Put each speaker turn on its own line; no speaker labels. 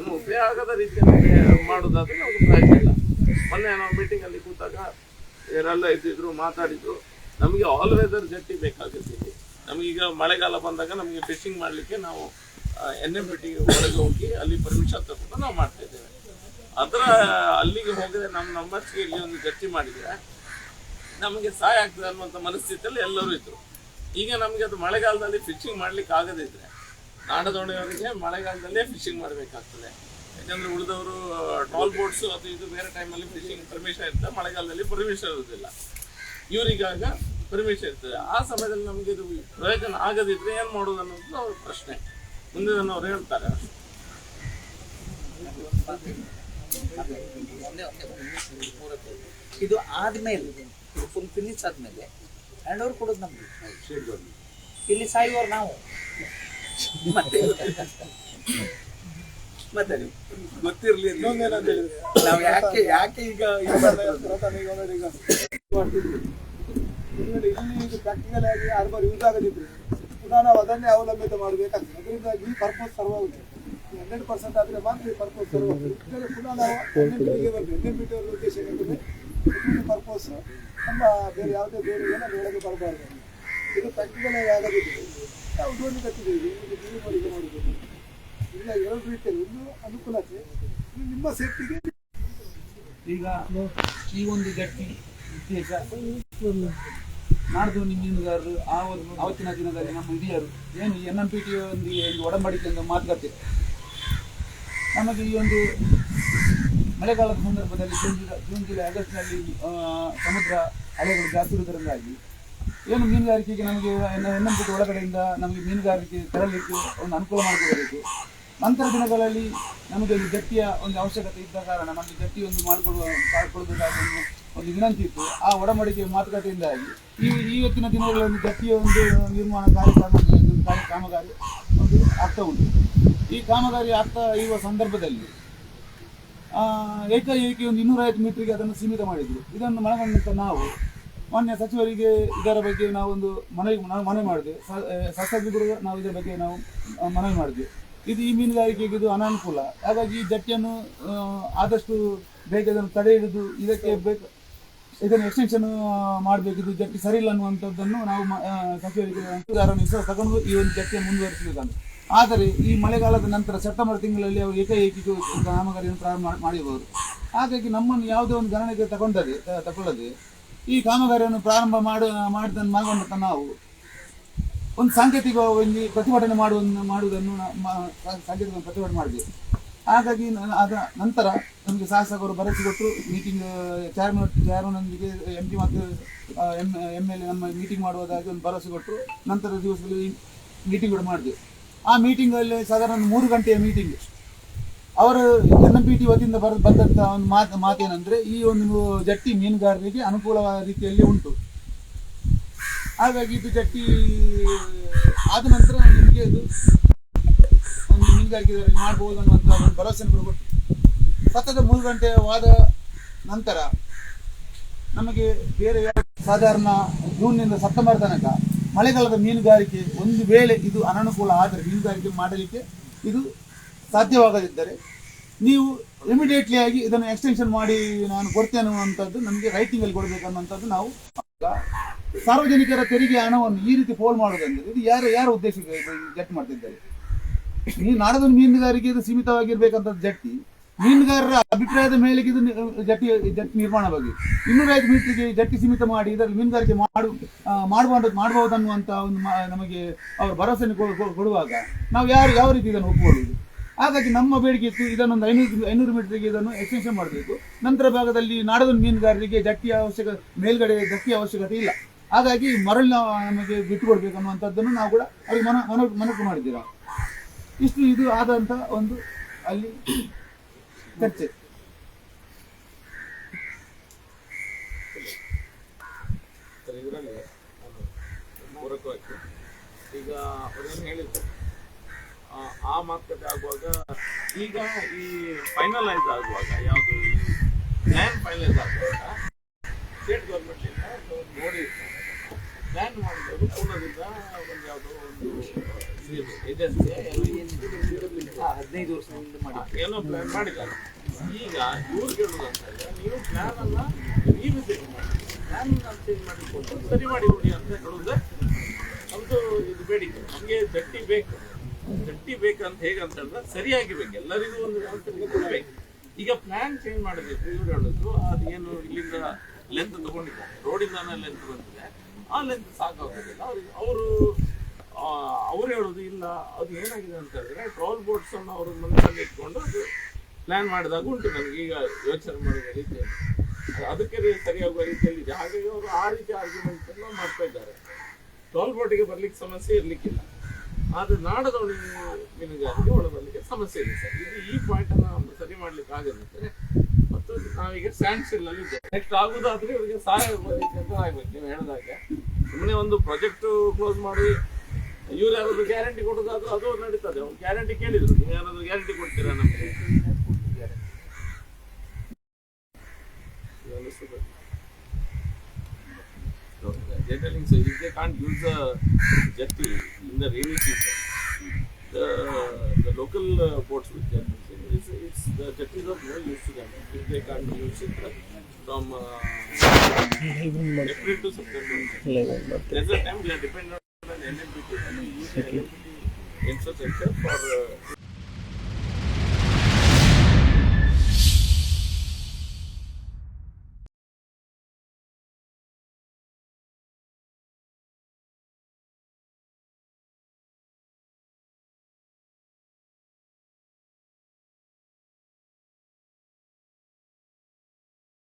ಅದನ್ನು ಉಪಯೋಗದ ರೀತಿಯಲ್ಲಿ ಮಾಡೋದಾದ್ರೆ ನಮ್ಗೆ ಪ್ರಯೋಜನ ಇಲ್ಲ. ಮೊನ್ನೆ ನಾವು ಮೀಟಿಂಗಲ್ಲಿ ಕೂತಾಗ ಯಾರೆಲ್ಲ ಇದ್ದಿದ್ರು ಮಾತಾಡಿದ್ರು, ನಮಗೆ ಆಲ್ ವೆದರ್ ಜಟ್ಟಿ ಬೇಕಾಗುತ್ತೆ. ನಮಗೀಗ ಮಳೆಗಾಲ ಬಂದಾಗ ನಮಗೆ ಫಿಶಿಂಗ್ ಮಾಡಲಿಕ್ಕೆ ನಾವು NMPT ಒಳಗೆ ಹೋಗಿ ಅಲ್ಲಿ ಪರ್ಮಿಷನ್ ತಗೊಂಡು ನಾವು ಮಾಡ್ತಾ ಇದ್ದೇವೆ. ಅದರ ಅಲ್ಲಿಗೆ ಹೋಗದೆ ನಮ್ಮ ನಂಬರ್ಸ್ಗೆ ಇಲ್ಲಿ ಒಂದು ಜಟ್ಟಿ ಮಾಡಿದರೆ ನಮಗೆ ಸಹಾಯ ಆಗ್ತದೆ ಅನ್ನುವಂಥ ಮನಸ್ಥಿತಿಯಲ್ಲಿ ಎಲ್ಲರೂ ಇದ್ರು. ಈಗ ನಮಗೆ ಅದು ಮಳೆಗಾಲದಲ್ಲಿ ಫಿಶಿಂಗ್ ಮಾಡ್ಲಿಕ್ಕೆ ಆಗದಿದ್ರೆ ನಾಡದೋಣಿಯವರಿಗೆ ಮಳೆಗಾಲದಲ್ಲೇ ಫಿಶಿಂಗ್ ಮಾಡಬೇಕಾಗ್ತದೆ. ಯಾಕಂದರೆ ಉಳಿದವರು ಟ್ರಾಲ್ ಬೋಟ್ಸು ಅದು ಇದು ಬೇರೆ ಟೈಮಲ್ಲಿ ಫಿಶಿಂಗ್ ಪರ್ಮಿಷನ್ ಇರ್ತದೆ, ಮಳೆಗಾಲದಲ್ಲಿ ಪರ್ಮಿಷನ್ ಇರೋದಿಲ್ಲ. ಇವರಿಗಾಗ ಪರ್ಮಿಷನ್ ಇರ್ತದೆ. ಆ ಸಮಯದಲ್ಲಿ ನಮಗೆ ಇದು ಪ್ರಯೋಜನ ಆಗದಿದ್ರೆ ಏನು ಮಾಡೋದು ಅನ್ನೋದು ಅವ್ರ ಪ್ರಶ್ನೆ. ಮುಂದೆ ಅವ್ರು ಹೇಳ್ತಾರೆ.
ಇದು ಆದ್ಮೇಲೆ ಫುಲ್ ಫಿನಿಶ್ ಆದ್ಮೇಲೆ ಹ್ಯಾಂಡ್ ಓವರ್ ಕೊಡೋದು ನಮ್ಗೆ. ಇಲ್ಲಿ ಸಾಯುವವರು ನಾವು ಮತ್ತೆ ಮತ್ತೆ
ಗೊತ್ತಿರಲಿ
ನಾವು ಯಾಕೆ ಈಗ
ಇಲ್ಲಿ ಇದು ಪ್ರಾಕ್ಟಿಕಲ್ ಆಗಿ ಹಲವಾರು ಯೂಸ್ ಆಗದಿದ್ರು ಪುನಃ ನಾವು ಅದನ್ನೇ ಅವಲಂಬಿತ ಮಾಡಬೇಕಾಗ್ತದೆ. ಅದರಿಂದ ಈ ಪರ್ಪಸ್ ಸರ್ವ್ ಆಗುತ್ತೆ. 100% ಆದರೆ ಮಾತ್ರ ಈ ಪರ್ಪಸ್ ಸರ್ವ್ ಆಗುತ್ತೆ. ಪುನಃ ನಾವು NMPTಗೆ ಬರ್ತೇವೆ. NMPT ಅವರ ಉದ್ದೇಶ ಏನಿದೆ, ಪರ್ಪಸ್ ನಮ್ಮ ಬೇರೆ ಯಾವುದೇ ಬೇರೆ ಒಳಗೆ ಬರಬಾರ್ದು. ಇದು ಪ್ರಾಕ್ಟಿಕಲ್ ಆಗಿ ಆಗದಿದ್ರೆ ನಾವು ದೋಣಿ ಕಟ್ಟಿದ್ದೀವಿ, ಇದು ನೀರು ಮಳಿಗೆ ಮಾಡಬೇಕು. ಇಲ್ಲ, ಎರಡು ರೀತಿಯಲ್ಲಿ ಒಂದು ಅನುಕೂಲತೆ, ನಿಮ್ಮ ಸೇಫ್ಟಿಗೆ.
ಈಗ ಈ ಒಂದು ಗಟ್ಟಿ ಉದ್ದೇಶ ನಾಡ್ದು ಮೀನುಗಾರರು ಆವತ್ತಿನ ದಿನದಲ್ಲಿ ನಮ್ಮ ಹಿರಿಯರು ಏನು NMPT ಒಂದಿಗೆ ಒಂದು ಒಡಂಬಡಿಕೆಯಿಂದ ಮಾತುಕತೆ ನಮಗೆ ಈ ಒಂದು ಮಳೆಗಾಲದ ಸಂದರ್ಭದಲ್ಲಿ ಜೂನ್ ಜುಲೈ ಆಗಸ್ಟ್ನಲ್ಲಿ ಸಮುದ್ರ ಅಲೆಗಳು ಜಾಸ್ತಿ ಇರುವುದರಿಂದಾಗಿ ಏನು ಮೀನುಗಾರಿಕೆಗೆ ನಮಗೆ NMPT ಒಳಗಡೆಯಿಂದ ನಮಗೆ ಮೀನುಗಾರಿಕೆ ತರಲಿಕ್ಕೆ ಒಂದು ಅನುಕೂಲ ಮಾಡಿಕೊಡಬೇಕು. ನಂತರ ದಿನಗಳಲ್ಲಿ ನಮಗೆ ಒಂದು ಜಟ್ಟಿಯ ಒಂದು ಅವಶ್ಯಕತೆ ಇದ್ದ ಕಾರಣ ನಮಗೆ ಜಟ್ಟಿ ಒಂದು ಮಾಡಿಕೊಡಬೇಕಾದ ಒಂದು ವಿನಂತಿ ಇತ್ತು. ಆ ಒಡಂಬಡಿಕೆ ಮಾತುಕತೆಯಿಂದಾಗಿ ಇವತ್ತಿನ ದಿನಗಳಲ್ಲಿ ಜಟ್ಟಿಯ ಒಂದು ನಿರ್ಮಾಣ ಕಾಮಗಾರಿ ಒಂದು ಆಗ್ತಾ ಉಂಟು. ಈ ಕಾಮಗಾರಿ ಆಗ್ತಾ ಇರುವ ಸಂದರ್ಭದಲ್ಲಿ ಏಕಾಏಕಿ ಒಂದು 250 ಮೀಟರ್ಗೆ ಅದನ್ನು ಸೀಮಿತ ಮಾಡಿದ್ರು. ಇದನ್ನು ಮನಗಂಡ ನಾವು ಮಾನ್ಯ ಸಚಿವರಿಗೆ ಇದರ ಬಗ್ಗೆ ನಾವೊಂದು ಮನವಿ ಮಾಡಿದ್ವಿ. ಸಚಿವರು ನಾವು ಇದರ ಬಗ್ಗೆ ನಾವು ಮನವಿ ಮಾಡಿದ್ವಿ. ಇದು ಈ ಮೀನುಗಾರಿಕೆಗೆ ಇದು ಅನಾನುಕೂಲ. ಹಾಗಾಗಿ ಈ ಜಟ್ಟಿಯನ್ನು ಆದಷ್ಟು ಬೇಗ ಇದನ್ನು ತಡೆ ಹಿಡಿದು ಇದನ್ನು ಎಕ್ಸ್ಟೆನ್ಷನ್ ಮಾಡಬೇಕು. ಇದು ಜಟ್ಟಿ ಸರಿ ಇಲ್ಲ ಅನ್ನುವಂಥದ್ದನ್ನು ನಾವು ಸಚಿವರಿಗೆ ವಿಶ್ವಾಸ ತಗೊಂಡು ಈ ಒಂದು ಜಟ್ಟಿಯನ್ನು ಮುಂದುವರಿಸಬೇಕಂತ. ಆದರೆ ಈ ಮಳೆಗಾಲದ ನಂತರ ಸೆಪ್ಟೆಂಬರ್ ತಿಂಗಳಲ್ಲಿ ಅವರು ಏಕಾಏಕಿ ಕಾಮಗಾರಿಯನ್ನು ಪ್ರಾರಂಭ ಮಾಡಿರಬಹುದು. ಹಾಗಾಗಿ ನಮ್ಮನ್ನು ಯಾವುದೇ ಒಂದು ಗಣನೆಗೆ ತಗೊಳ್ಳದೆ ಈ ಕಾಮಗಾರಿಯನ್ನು ಪ್ರಾರಂಭ ಮಾಡಿದನ್ನು ಮನಗೊಂಡ ನಾವು ಒಂದು ಸಾಂಕೇತಿಕವಾಗಿ ಪ್ರತಿಭಟನೆ ಮಾಡುವುದನ್ನು ಸಾಂಕೇತಿಕ ಪ್ರತಿಭಟನೆ ಮಾಡಿದ್ವಿ. ಹಾಗಾಗಿ ಅದ ನಂತರ ನಮಗೆ ಶಾಸಕರು ಭರವಸೆ ಕೊಟ್ಟು ಮೀಟಿಂಗ್ ಚೇರ್ಮನ್ನೊಂದಿಗೆ MP ಮತ್ತು MLA ನಮ್ಮ ಮೀಟಿಂಗ್ ಮಾಡುವುದಾಗಿ ಒಂದು ಭರವಸೆ ಕೊಟ್ಟರು. ನಂತರದ ದಿವಸದಲ್ಲಿ ಮೀಟಿಂಗ್ ಕೂಡ ಮಾಡಿದ್ವಿ. ಆ ಮೀಟಿಂಗಲ್ಲಿ ಸಾಧಾರಣ 3 ಗಂಟೆಯ ಮೀಟಿಂಗ್. ಅವರು NMPT ವತಿಯಿಂದ ಬಂದಂಥ ಒಂದು ಮಾತೇನೆಂದರೆ ಈ ಒಂದು ಜಟ್ಟಿ ಮೀನುಗಾರರಿಗೆ ಅನುಕೂಲವಾದ ರೀತಿಯಲ್ಲಿ ಉಂಟು. ಹಾಗಾಗಿ ಇದು ಜಟ್ಟಿ ಆದ ನಂತರ ನಿಮಗೆ ಇದು ಒಂದು ಮೀನುಗಾರಿಕೆ ಮಾಡ್ಬೋದು ಅನ್ನುವಂಥ ಒಂದು ಭರವಸೆ ಕೊಟ್ಟು ಸತತ 3 ಗಂಟೆ ವಾದ ನಂತರ ನಮಗೆ ಬೇರೆ ಸಾಧಾರಣ ಜೂನ್ನಿಂದ ಸೆಪ್ಟೆಂಬರ್ ತನಕ ಮಳೆಗಾಲದ ಮೀನುಗಾರಿಕೆ ಒಂದು ವೇಳೆ ಇದು ಅನನುಕೂಲ ಆದರೆ ಮೀನುಗಾರಿಕೆ ಮಾಡಲಿಕ್ಕೆ ಇದು ಸಾಧ್ಯವಾಗದಿದ್ದರೆ ನೀವು ಇಮಿಡಿಯೇಟ್ಲಿ ಆಗಿ ಇದನ್ನು ಎಕ್ಸ್ಟೆನ್ಷನ್ ಮಾಡಿ ನಾನು ಕೊಡ್ತೇನೆ ಅನ್ನುವಂಥದ್ದು ನಮಗೆ ರೈಟಿಂಗಲ್ಲಿ ಕೊಡಬೇಕನ್ನುವಂಥದ್ದು. ನಾವು ಸಾರ್ವಜನಿಕರ ತೆರಿಗೆ ಹಣವನ್ನು ಈ ರೀತಿ ಫೋಲ್ ಮಾಡೋದಂದ್ರೆ ಇದು ಯಾರ ಉದ್ದೇಶಕ್ಕೆ ಜಟ್ಟಿ ಮಾಡ್ತಿದ್ದಾರೆ? ನಾಡದ ಮೀನುಗಾರಿಕೆ ಇದು ಸೀಮಿತವಾಗಿರ್ಬೇಕಂತ ಜಟ್ಟಿ ಮೀನುಗಾರರ ಅಭಿಪ್ರಾಯದ ಮೇಲೆ ಇದು ಜಟ್ಟಿ ನಿರ್ಮಾಣ ಬಗ್ಗೆ 250 ಮೀಟರ್ಗೆ ಜಟ್ಟಿ ಸೀಮಿತ ಮಾಡಿ ಇದರಲ್ಲಿ ಮೀನುಗಾರಿಕೆ ಮಾಡಬಹುದು ಅನ್ನುವಂಥ ಒಂದು ನಮಗೆ ಅವರು ಭರವಸೆ ಕೊಡುವಾಗ ನಾವು ಯಾವ ರೀತಿ ಇದನ್ನು ಒಪ್ಪಿಕೊಳ್ಳುವುದು? ಹಾಗಾಗಿ ನಮ್ಮ ಬೇಡಿಕೆ ಇತ್ತು, ಇದನ್ನೊಂದು 500 ಮೀಟರ್ಗೆ ಇದನ್ನು ಎಕ್ಸ್ಟೆನ್ಷನ್ ಮಾಡಬೇಕು. ನಂತರ ಭಾಗದಲ್ಲಿ ನಾಡದ ಮೀನುಗಾರರಿಗೆ ಮೇಲ್ಗಡೆ ಜಟ್ಟಿಯ ಅವಶ್ಯಕತೆ ಇಲ್ಲ. ಹಾಗಾಗಿ ಮರಳಿನ ನಮಗೆ ಬಿಟ್ಟುಕೊಡ್ಬೇಕು ಅನ್ನುವಂಥದ್ದನ್ನು ನಾವು ಕೂಡ ಅವರಿಗೆ ಮನವಿ ಮಾಡಿದ್ದೀರಾ. ಇಷ್ಟು ಇದು ಆದಂಥ ಒಂದು ಅಲ್ಲಿ ಚರ್ಚೆ.
ಈಗ ಅವ್ರೇನು ಹೇಳಿದ್ರು ಆ ಮಾತುಕತೆ ಆಗುವಾಗ ಈಗ ಈ ಫೈನಲೈಸ್ ಆಗುವಾಗ ಯಾವುದು ಪ್ಲ್ಯಾನ್ ಫೈನಲೈಸ್ ಆಗುವಾಗ ಸ್ಟೇಟ್ ಗೌರ್ಮೆಂಟಿಂದ ನೋಡಿ ಪ್ಲ್ಯಾನ್ ಮಾಡಿದವರು ಪೂರ್ಣದಿಂದ ಒಂದು ಯಾವುದೋ ಒಂದು ಏಜೆನ್ಸಿ
15 ವರ್ಷದಿಂದ ಮಾಡಿ
ಏನೋ ಪ್ಲಾನ್ ಮಾಡಿದ್ದಾರೆ. ಈಗ ಇವ್ರು ಕೇಳೋದಂತ ಹೇಳಿದ್ರೆ ನೀವು ಪ್ಲಾನ್ ಅನ್ನ ರಿವಿಸಿಟ್ ಮಾಡಿ ಪ್ಲಾನ್ ಚೇಂಜ್ ಮಾಡಿಕೊಂಡು ಸರಿ ಮಾಡಿ ಕೊಡಿ ಅಂತ ಹೇಳೋದೇ ಒಂದು ಇದು ಬೇಡಿಕೆ. ನಮಗೆ ಜಟ್ಟಿ ಬೇಕಂತ ಹೇಗಂತ ಹೇಳಿದ್ರೆ ಸರಿಯಾಗಿ ಬೇಕು, ಎಲ್ಲರಿಗೂ ಒಂದು ವ್ಯವಸ್ಥೆ ಕೊಡಬೇಕು. ಈಗ ಪ್ಲಾನ್ ಚೇಂಜ್ ಮಾಡಬೇಕು. ಇವ್ರು ಹೇಳೋದು ಅದೇನು ಇಲ್ಲಿಂದ ಲೆಂತ್ ತಗೊಂಡಿದ್ದಾರೆ, ರೋಡಿಂದಾನೆ ಲೆಂತ್ ಬಂದಿದೆ, ಆ ಲೆಂತ್ ಸಾಕಾಗೋದಿಲ್ಲ ಅವ್ರಿಗೆ. ಅವ್ರು ಹೇಳೋದು ಇಲ್ಲ, ಅದು ಏನಾಗಿದೆ ಅಂತ ಹೇಳಿದ್ರೆ ಟ್ರಾಲ್ ಬೋಟ್ಸ್ ಅನ್ನು ಅವರು ಮನಸ್ಸಲ್ಲಿ ಇಟ್ಕೊಂಡು ಅದು ಪ್ಲಾನ್ ಮಾಡಿದಾಗ ಉಂಟು. ನನಗೆ ಈಗ ಯೋಚನೆ ಮಾಡುವ ರೀತಿಯಲ್ಲಿ ಅದಕ್ಕೆ ಸರಿಯಾಗುವ ರೀತಿಯಲ್ಲಿ ಇದೆ. ಹಾಗಾಗಿ ಅವರು ಆ ರೀತಿ ಆರ್ಗ್ಯುಮೆಂಟ್ ಅನ್ನು ಮಾಡ್ತಾ ಇದ್ದಾರೆ. ಟ್ರಾಲ್ ಬೋಟಿಗೆ ಬರ್ಲಿಕ್ಕೆ ಸಮಸ್ಯೆ ಇರ್ಲಿಕ್ಕಿಲ್ಲ, ಆದ್ರೆ ನಾಡದವಳಿ ಮೀನುಗಾರಿಕೆ ಒಳ ಬರ್ಲಿಕ್ಕೆ ಸಮಸ್ಯೆ ಇದೆ ಸರ್. ಇದು ಈ ಪಾಯಿಂಟ್ ಅನ್ನು ಸರಿ ಮಾಡ್ಲಿಕ್ಕೆ ಆಗದಿದ್ದರೆ ಮತ್ತು ನಾವೀಗ ಸ್ಟ್ಯಾಂಡ್ ಸ್ಟಿಲ್ ಅಲ್ಲಿ ಇದ್ದೇವೆ. ನೆಕ್ಸ್ಟ್ ಆಗುದಾದ್ರೆ ಇವರಿಗೆ ಸಹಾಯ ರೀತಿ ಅಂತ ಆಗ್ಬೇಕು. ನೀವು ಹೇಳಿದಾಗೆ ಸುಮ್ಮನೆ ಒಂದು ಪ್ರಾಜೆಕ್ಟ್ ಕ್ಲೋಸ್ ಮಾಡಿ ಇವ್ರು ಯಾರಾದ್ರು ಗ್ಯಾರಂಟಿ ಕೊಡೋದಾದ್ರೂ ಅದು ನಡೀತದೆ. ಅವ್ರು ಗ್ಯಾರಂಟಿ ಕೇಳಿದ್ರು, ನೀವು ಯಾರಾದ್ರೂ ಗ್ಯಾರಂಟಿ ಕೊಡ್ತೀರಾ ನಮಗೆ? They're telling so if they can't use the jetty in the rainy season, the local boats with jetties, it's the jetties are no use to them. If they can't use it from April to September, there's a time we are dependent on NMPT. We use NMPT infrastructure for